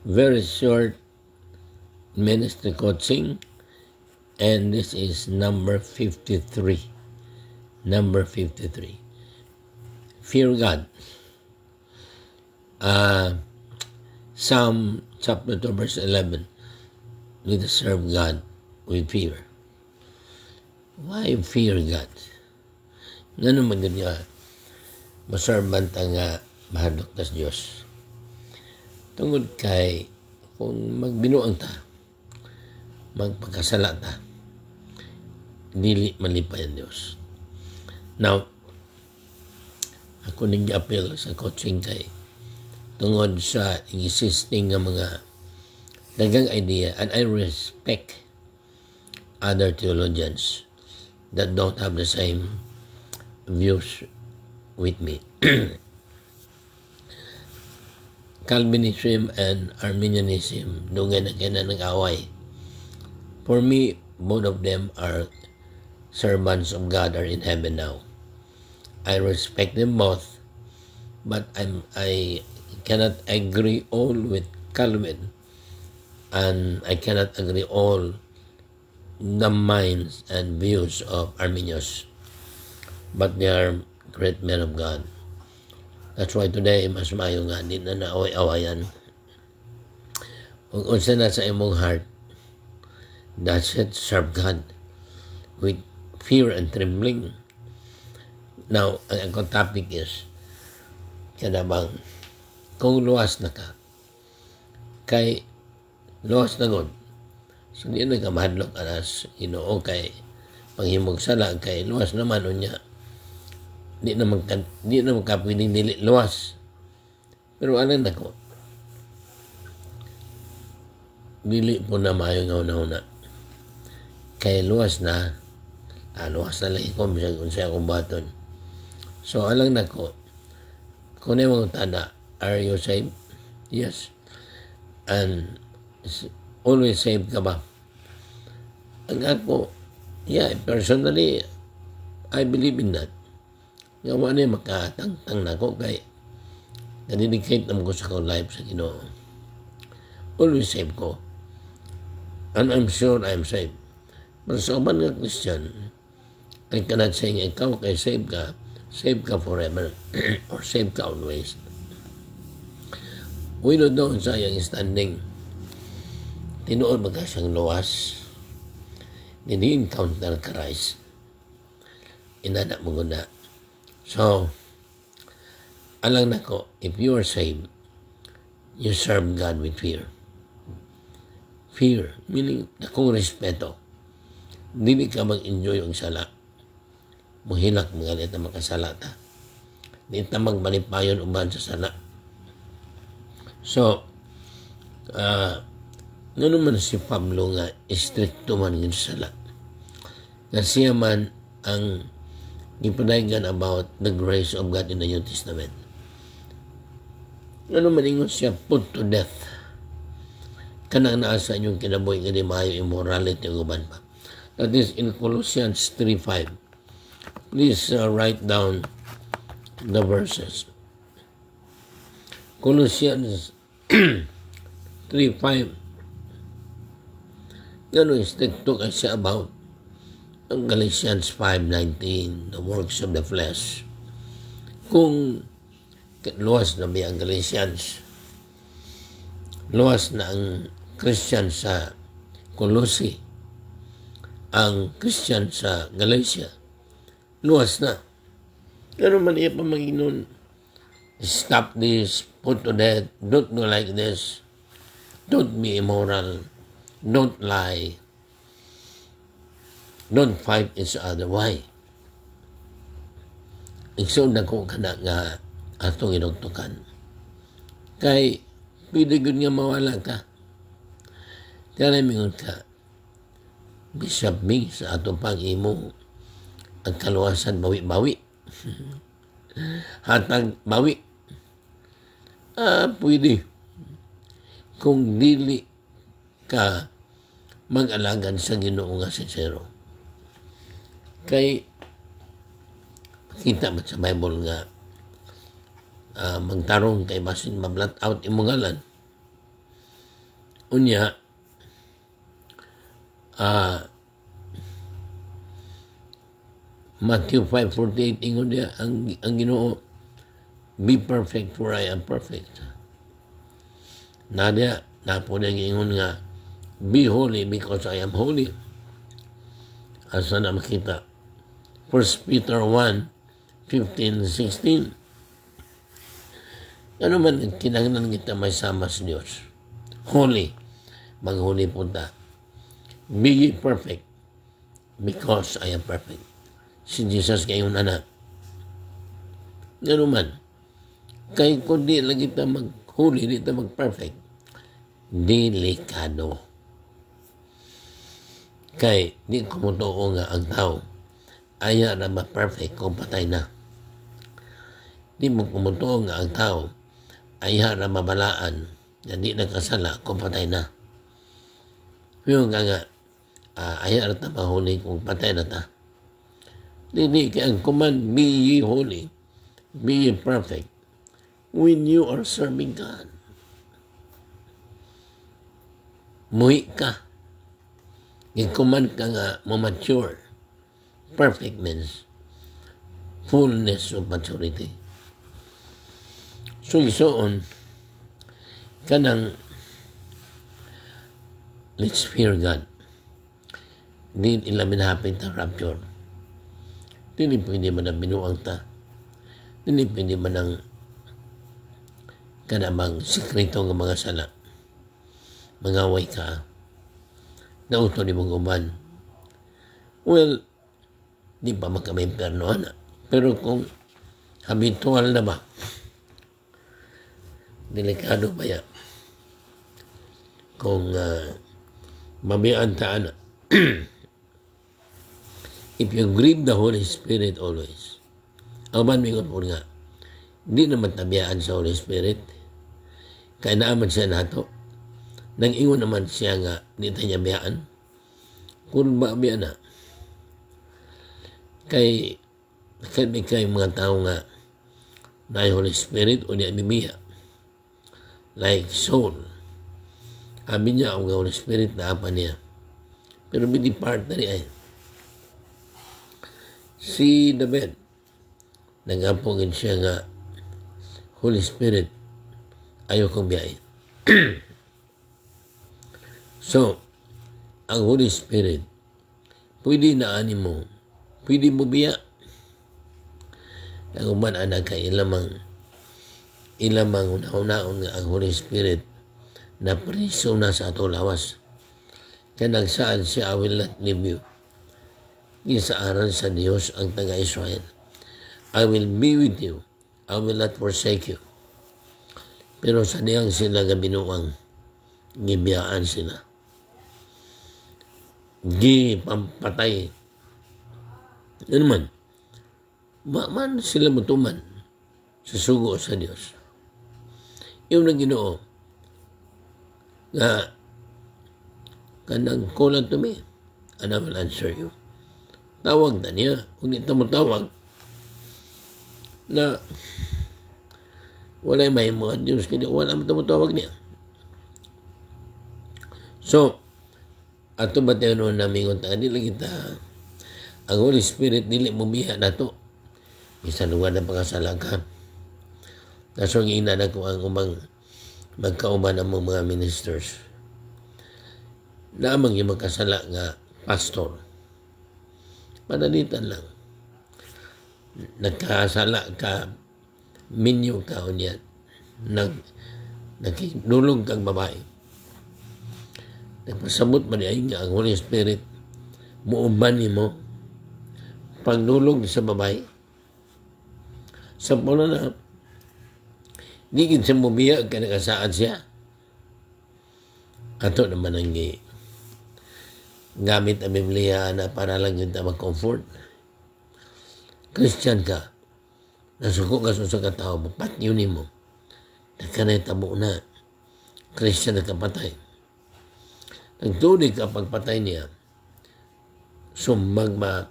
very short ministry coaching, and this is number 53. Number 53. Fear God. Psalm chapter 2 verse 11. We to serve God with fear. Why fear God? Nga naman yun nga, maservant nga mahadlok tas Diyos. Tungod kay, kung magbinuang ta, magpagkasala ta, dili malipay ang Diyos. Now, ako nag-appeal sa coaching kay tungod sa existing nga mga dagang idea, and I respect other theologians that don't have the same views with me. Calvinism and Arminianism, dugay na kaya na nag-away. For me, both of them are servants of God, are in heaven now. I respect them both, but I cannot agree all with Calvin, and I cannot agree all the minds and views of Arminius, but they are great men of God. That's why today, mas maayo nga, di na naaway-awayan. Kung unsa na sa imong heart, that's it, serve God with fear and trembling. Now, ang topic is, kada bang, kung luwas na ka, kay luwas na god, so di na ka mahadlok anas, Ginoo kay panghimog sala, kay luwas naman unya, di na magkapiling dili luwas. Pero alam na ko, dili po na maayo nga una-una. Kay luwas na lang ko, bisag unsay akong baton. So alang na ko, kung na mga tada, are you saved? Yes. And always saved ka ba? Ang ako, yeah, personally, I believe in that. Nga wala na makatangtang na ko kay nadedicate naman ko sa akong life sa Ginoo. Always save ko. And I'm sure I'm saved. Pero sa uban nga Christian, I cannot say nga ikaw kay save ka forever, or save ka always. We don't know sa iyang standing. Tinuod ba ka siyang luwas? Nini-encounter ka rise. Inana mo guna. So, alang na ko, if you are saved, you serve God with fear. Fear, meaning akong respeto. Dili ka mag-enjoy yung sala. Muhilak mga galit na makasala ta. Di ta magbalipayon uban sa sala. So, ano man si Pablo nga, stricto man yun sa sala. Na siya man ang gipadayon about the grace of God in the New Testament. Ano man ingon siya, put to death. Kanang naasa inyong kinabuhi nga di maayo immorality o guban pa. That is in Colossians 3:5. Please write down the verses. Colossians 3:5. Gano'n stricto kasi about ang Galatians 5:19, the works of the flesh. Kung luwas na ba ang Galatians, luwas na ang Christian sa Colossae, ang Christian sa Galatia, luwas na. Pero man iya pa Manginon, stop this, put to death, don't do like this, don't be immoral, don't lie, don't fight each other. Why? Iksod na ko kana nga atong inugtukan. Kay, pwede gud nga mawala ka. Kaya mingon ka, Bishop Mig, sa atong pag-imo, ang kaluwasan bawi-bawi. Hatag bawi. Pwede. Kung dili ka mag-alagan sa Ginoo nga sincero. Kay, kita ba sa Bible nga, magtarong kay basin mablat out imong ngalan. Unya, Matthew 5:48 ingon dia ang Ginoo, be perfect for I am perfect. Nadia napo dia ingon nga be holy because I am holy. Asa na makita 1 Peter 1:15-16. Ano man kinahanglan kita may sama sa Dios. Holy, maghuli punta. Be ye perfect because I am perfect. Si Jesus kayong anak. Gano'n man. Kaya kung di lang kita maghuli, di kita mag-perfect, delikado. Kaya di kumutuo nga ang tao, ayaw na ma-perfect kung patay na. Di mo kumutuo nga ang tao, ayaw na mabalaan, na di nakasala kung patay na. Yung nga, ayaw na mahuli kung patay na ta. Hindi kaya ang command, be ye holy, be ye perfect, when you are serving God. Muhi ka. Yung command ka nga, mature. Perfect means fullness of maturity. So, isoon, kanang let's fear God. Hindi ilamin hapin ta rapture. Hindi pwede man ang binuang ta. Hindi pwede man ang kanamang sikreto ng mga sala. Mangaway ka. Nauto ni mong uban. Well, di pa magkamimperno na. Pero kung habitual na ba, delikado ba yan? Kung mabiyaan ta na. If you grieve the Holy Spirit always, ang man mingon po nga, hindi naman tabiyaan sa Holy Spirit. Kaya naaman siya nato. Nang ingon naman siya nga, hindi tayo biyaan. Kung ba biyaan na, kay mga tao nga na Holy Spirit o niya bibiya. Like soul. Sabi niya, ang Holy Spirit na apa niya. Pero hindi partner niya. Si David, nag-apogin siya nga, Holy Spirit, ayaw kong biyain. So, ang Holy Spirit, pwede na ani mo, pwede mo biya. Ang uman anak kay ilamang unaon nga ang Holy Spirit na priso na sa ato lawas. Kaya nagsaan siya, I will not leave you. Isaaran sa Diyos ang taga-Israel. I will be with you. I will not forsake you. Pero sa diyang sila gabinuang, gibiyaan sila. Pampatay. Ano man? Man sila mutuman sa sugo sa Diyos. Yung na Ginoo nga kanang call unto me and I will answer you. Tawag na niya. Kung hindi mo tawag na wala may mga Diyos kaya wala mo tawag niya. So, ato ba tayo noon namin kung tayo nila kita ang Holy Spirit dili mo biya na to. Isa lugar na pagkasalakan. Kaso ina na ko ang umang magkauban ng mga ministers. Naamang yung magkasala nga pastor. Panalitan lang. Nagkasala ka, minyo ka o niyan. Nagdulog kang babae. Nagpasamot man niya nga ang Holy Spirit, muuban ni mo, pagdulog sa babae. Sa pula na, di kin siya mubiya, kanakasaan siya. Ato naman ang gamit ang Biblia na para lang yun ta mag-comfort. Christian ka, nasuko ka sa katao, patyo ni mo, nagkanay tabo na, Christian na kapatay. Nagtuloy ka pagpatay niya, sumbag ba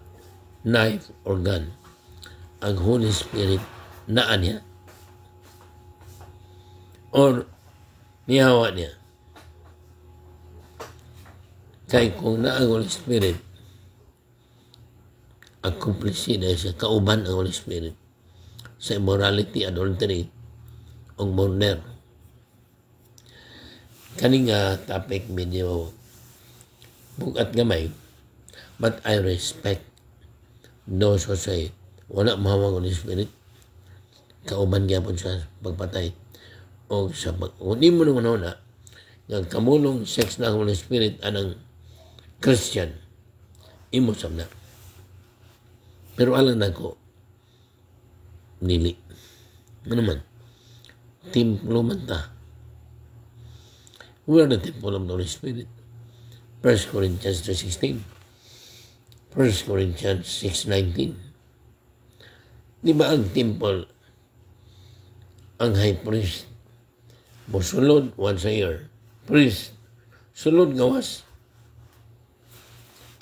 knife or gun, ang Holy Spirit naan niya, or niyawa niya. Kay kung na ang Holy Spirit, accomplish na siya, kauban ang Holy Spirit sa immorality, adultery, o murder. Kani nga topic medyo bugat gamay, but I respect those who say wala mahawang Holy Spirit, kauban gyapon sa pagpatay o sa hindi mo naman na nga kamulong sex na Holy Spirit anang Christian imo sabna. Pero alam na ko nili ano man templo man ta. We are the temple of the Holy Spirit. 1 Corinthians 3:16. 1 Corinthians 6:19. Di ba ang temple, ang high priest, mosulod once a year. Priest, sulod gawas.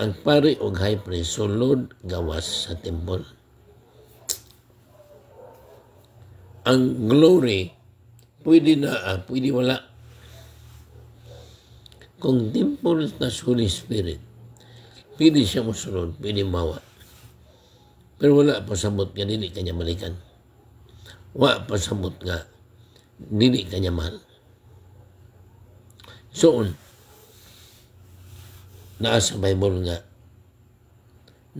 Ang pari o high priest, sulod gawas sa temple. Ang glory, pwede na, pwede wala. Kung temple na Holy Spirit, pwede siya musulod, pwede mawa. Pero wala pasabot nga dili kanya balikan. Wala pasabot nga dili kanya mahal. So, naa sa Bible nga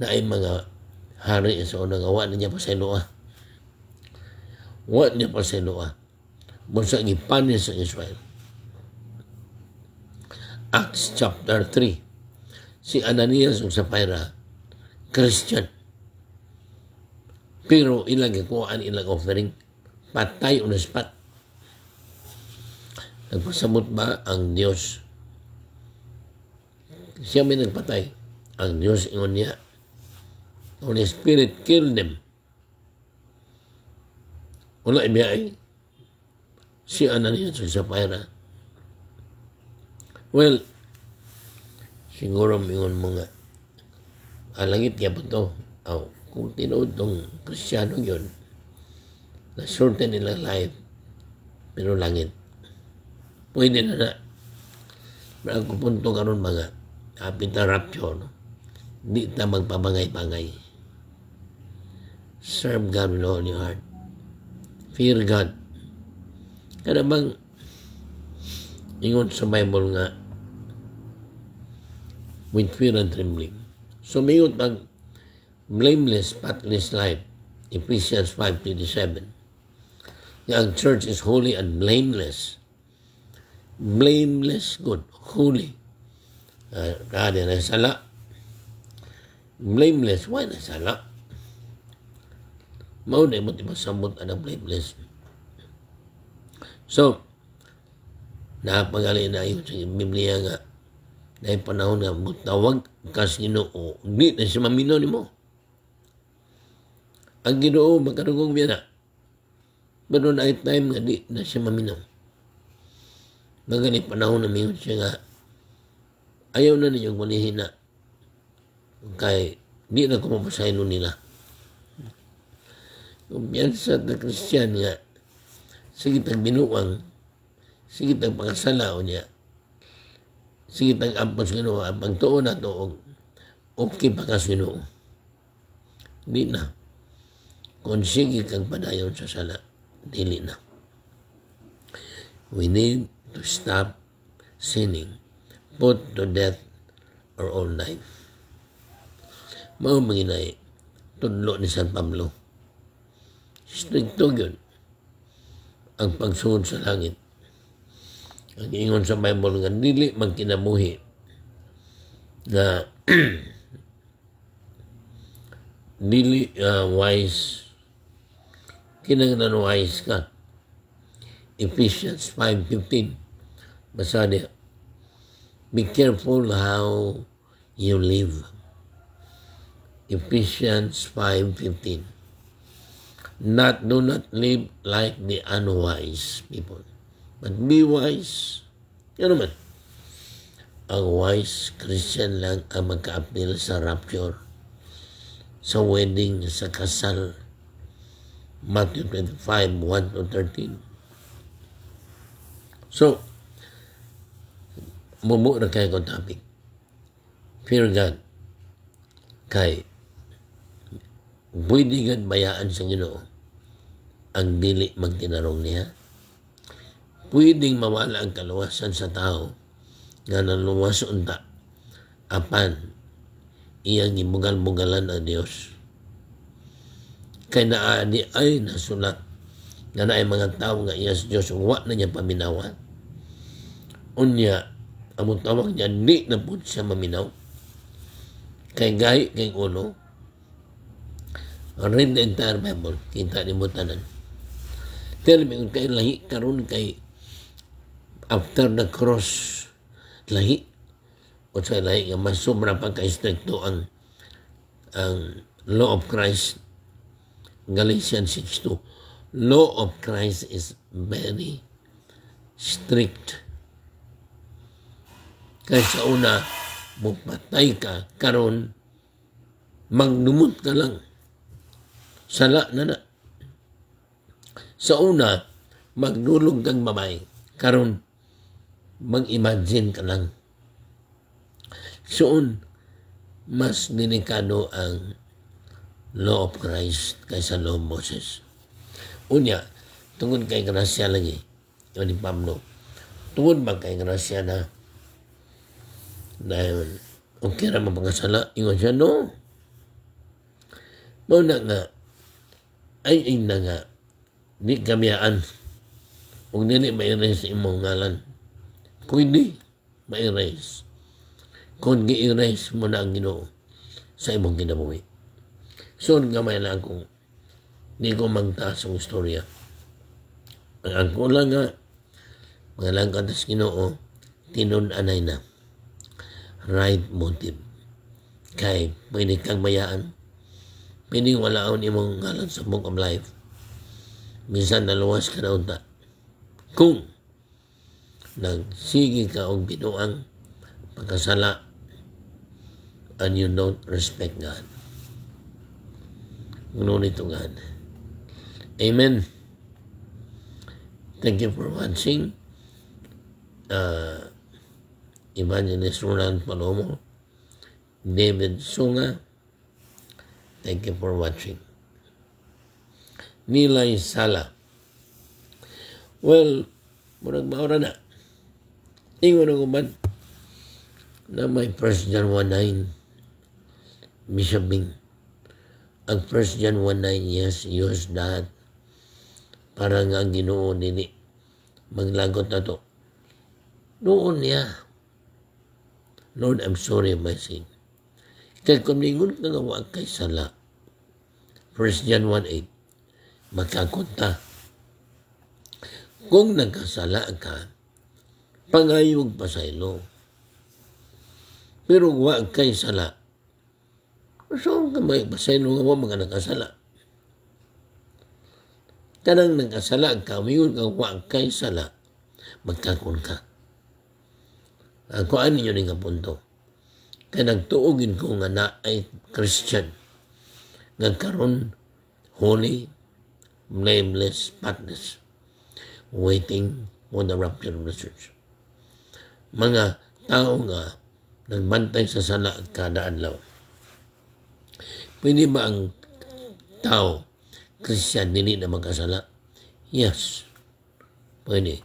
na ay mga hari sa unang awa na niya pa sa iloa. Wa niya pa sa iloa. Bunsa gipanis sa Israel. Acts chapter 3. Si Ananias ug Sapphira, Christian. Pero ilang ikuhaan ilang offering, patay on the spot. Nagpasabot ba ang Diyos? Siya may nagpatay. Ang Diyos ingon niya, Holy Spirit killed them. Wala ibiyay. Si Ananias ug Sapphira. Well, siguro mingon mo nga, alangit kaya po ito. Kung tinood tong Kristyano yun, na-shorten nila life, pero langit. Pwede na na. Pero ang punto karon mga, hapit na rapture, no? Di na magpabangay-bangay. Serve God with all your heart. Fear God. Kada bang, ingon sa Bible nga, with fear and trembling. So, mayroon pag blameless, spotless life, Ephesians 5:27. Ang church is holy and blameless. Blameless, good, holy. Kada na sala. Blameless, why na sala? Mauna mo di masambot ang blameless. So, napagali na yun sa Biblia nga dahil panahon nga mutawag ka sa Ginoo, di na siya mamino ni mo. Ang Ginoo magkarugong biya na. Pero na time nga di na siya mamino. Nagali panahon na mayon siya nga ayaw na ninyong manihin na kay di na kumapasahin nila. Kumpiyansa na Kristiyan nga sige tag binuang, sige tag pangasala o niya, sige tag ampos Ginoo, ang pagtuon na to, okay pa ka Ginoo. Di na. Kung sige kang padayon sa sala, dili na. We need to stop sinning, put to death our own life. Mao manginay, tudlo ni San Pablo. Stricto yun. Ang pagsugod sa langit. Ang ingon sa Bible nga dili magkinabuhi na dili wise kinahanglan wise ka. Ephesians 5:15. Basa niya, be careful how you live. Ephesians 5:15. Do not live like the unwise people, but be wise. Yan naman. Ang wise Christian lang ang magka-appeal sa rapture, sa wedding, sa kasal. Matthew 25, 1-13. So, mumu na kayo kong topic. Fear God. Kay, pwede God bayaan sa Ginoo ang dili magtinarong niya. Pwedeng mawala ang kaluwasan sa tao nga naluwas unta apan iyang gibugal-bugalan ang Dios. Kay naadi ay nasulat nga naay mga tao nga iya sa Dios wa na niya paminawan. Unya, among tawag niya, di na po siya maminaw. Kay gahi kay uno, read the entire Bible, kita ni mo tanan. Tell me, kung kayo lahi karon kay after the cross, lahi, o sa lahi nga mas sobra pa ka-stricto ang law of Christ. Galatians 6:2. Law of Christ is very strict. Kaya sa una, mupatay ka, karon magdumot ka lang. Sala na na. Sa una, magdulog kang babae, karon mag-imagine ka lang. Soon, mas delikado ang law of Christ kaysa law of Moses. Unya, tungod kay grasya lagi, yun ni Pablo, tungod ba kay grasya na dahil okay na mapagkasala, ingon siya, no. Mauna nga, ay na nga, di kamyaan, kung dili ma-erase imong ngalan, pwede ma-erase. Kung gi-erase mo na ang Ginoo sa imong kinabuhi. So, gamay lang kung di ko magtaas ang istorya. Ang ko lang nga, mga lang katas Ginoo, tinun-anay na. Right motive. Kay pwede kang mayaan. Pwede walaon imong ngalan sa book of life. Minsan naluwas ka na unta. Kung nagsige ka og binuang pagkasala and you don't respect God. Glory to God. Amen. Thank you for watching. Evangelist Roland Palomo, David Sunga, thank you for watching. Nilay Sala. Well, murag maura na. Ingon ako ba na may 1 John 1:9 Bishop Bing. Ang 1 John 1:9, yes, use that para nga ang Ginoo dili maglagot na to. Noon niya, Lord, I'm sorry of my sin. Kaya kung ningon ka nga wag kay sala, 1 John 1:8, magkakunta. Kung nagkasala ka, pangayog pasaylo. Pero wag kay sala. So, ka may pasaylo nga mga nagkasala. Kanang nagkasala ka, mayroon ka wag kay sala, magkakun ka. Ako ano yun nga punto. Kaya nagtuugin ko nga na ay Christian. Nagkaroon holy, blameless, spotless, waiting for the rapture of the church. Mga tao nga nagbantay sa sala kada adlaw. Pwede ba ang tao, Christian, dili na magkasala? Yes. Pwede.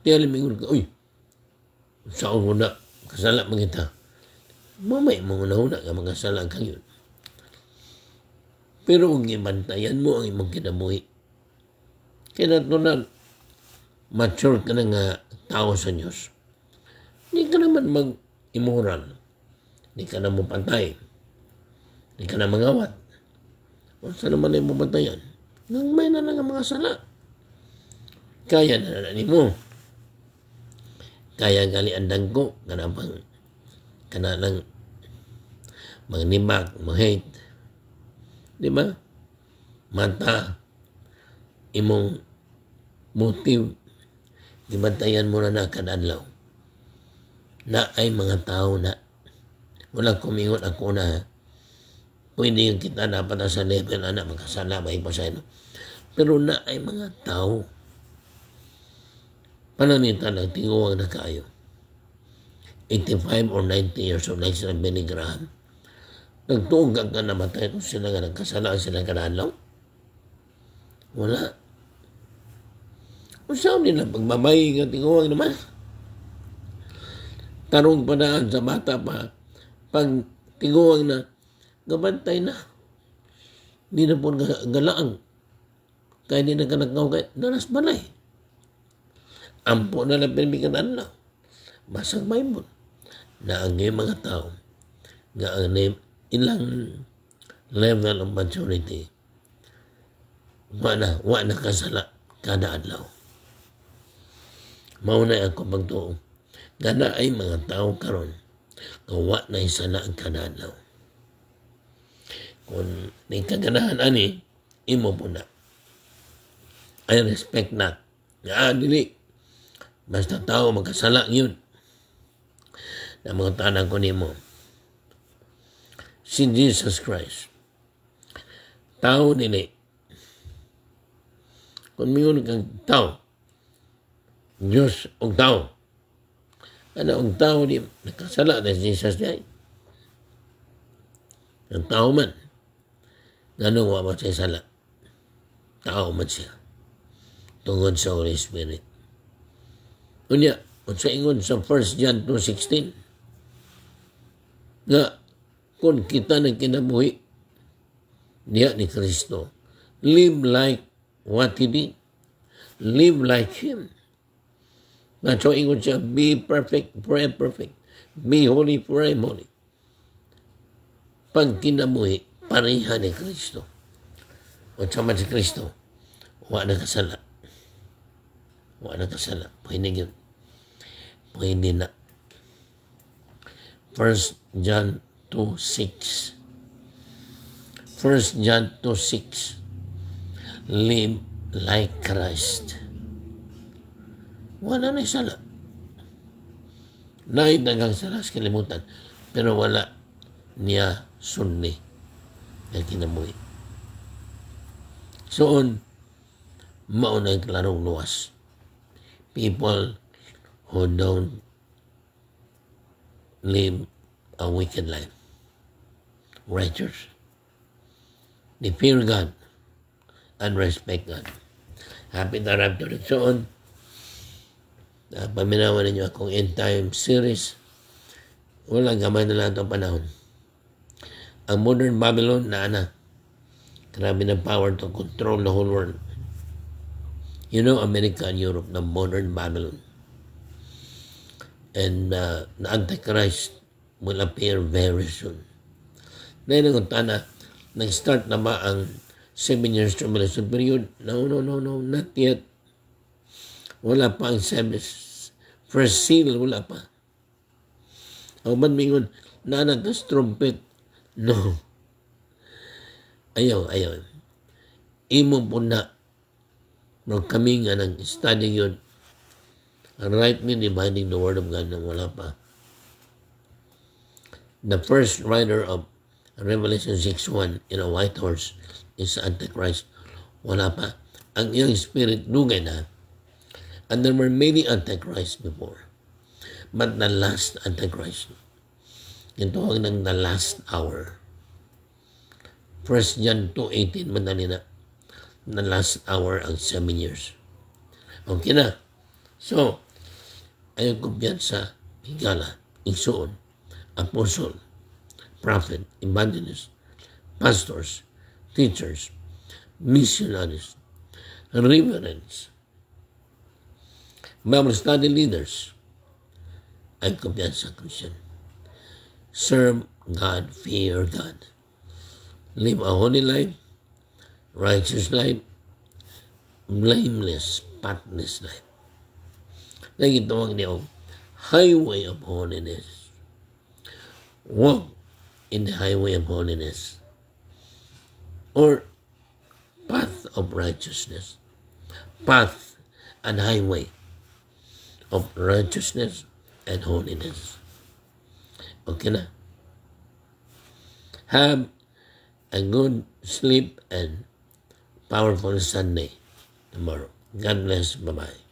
Kaya limingon ka, uy, saan mo na, kasala mo kita. Mamay mo na ka magkasala ka yun. Pero kung ibantayan mo ang imong kinabuhi, kaya natural, mature ka na nga tao sa Diyos. Hindi ka naman mag-immoral. Hindi ka na mapantay. Hindi ka na mangawat. O saan naman ay mabantayan? Nang may na lang ang mga sala. Kaya na mo. Kaya gali andang ko, kanapang, kanalang magnibak, mag-hate. Di ba? Mata, imong motive, gibantayan mo na kadadlaw. Na ay mga tao na, wala kumingon ako na, pwede yung kita dapat sa level na magkasala, may pasayno. Pero na ay mga tao, pananita lang, tinguwag na kayo. 85 or 90 years old, like sila Billy Graham, nagtuog ka namatay kung sila nga nagkasala sila kanalaw? Wala. Kung saan nila pagbabayi nga tinguwang naman? Tarong pa daan sa bata pa, pag tinguwang na, gabantay na. Hindi na po galaang. Kaya hindi na kanakaw kaya nanas balay. Ampo na lang pinamikan lang. Basag Bible. Na ang mga tao nga ang ilang level of maturity wa na kasala kada adlaw. Mauna ako pagtuo. Gana ay mga tao karon nga wa na isala ang kada adlaw. Kung may kaganahan ani, imo po na. I respect that. Dili. Basta tao magkasala yun. Na mga tanang ko nimo. Si Jesus Christ. Tao dili. Kung mingon kang tao, Diyos o tao. Ano ang tao di nakasala na Jesus niya. Ang tao man. Ganun wa man siya sala. Tao man siya. Tungod sa Holy Spirit. Unya, kung sa ingon sa 1 John 2:16, nga, kung kita na kinabuhi niya ni Kristo, live like what He did. Live like Him. Nga, so ingon siya, be perfect, pray perfect. Be holy, pray holy. Pag kinabuhi, pareha ni Kristo. O sama si Kristo, wa na kasala. Wa na kasala. Pwede yun. Pwede na. 1 John 2:6. 1 John 2:6. Live like Christ. Wala na sala. Naid nagang sala sa kalimutan. Pero wala niya sunni na kinabuhi. Soon, mauna yung klarong luwas. People who don't live a wicked life. Righteous. They fear God and respect God. Happy na rapture. Soon, paminawan ninyo akong end time series. Wala, gamay na lang itong panahon. Ang modern Babylon na grabe ng power to control the whole world. You know, America and Europe, the modern Babylon. And the Antichrist will appear very soon. Dahil nang tana, nag-start na ba ang 7 years tribulation period? No, not yet. Wala pa ang first seal, wala pa. Ang man mingon, nanatas trumpet. No. Ayaw. Imo po na. No, kami nga nang study yun. Rightly dividing the word of God na wala pa. The first rider of Revelation 6:1 in a white horse is Antichrist. Wala pa. Ang iyong spirit dugay na. And there were many Antichrists before. But the last Antichrist, ito ang nang the last hour. 1 John 2:18, madali na. The last hour ang 7 years. Okay na. So, ayaw kumpiyansa, higala, igsoon, apostle, prophet, evangelist, pastors, teachers, missionaries, reverends, Bible study leaders, ay kumpiyansa Christian. Serve God, fear God. Live a holy life, righteous life, blameless, spotless life. Nagitawag niyo, highway of holiness. Walk in the highway of holiness. Or path of righteousness. Path and highway of righteousness and holiness. Okay na? Have a good sleep and powerful Sunday tomorrow. God bless. Bye-bye.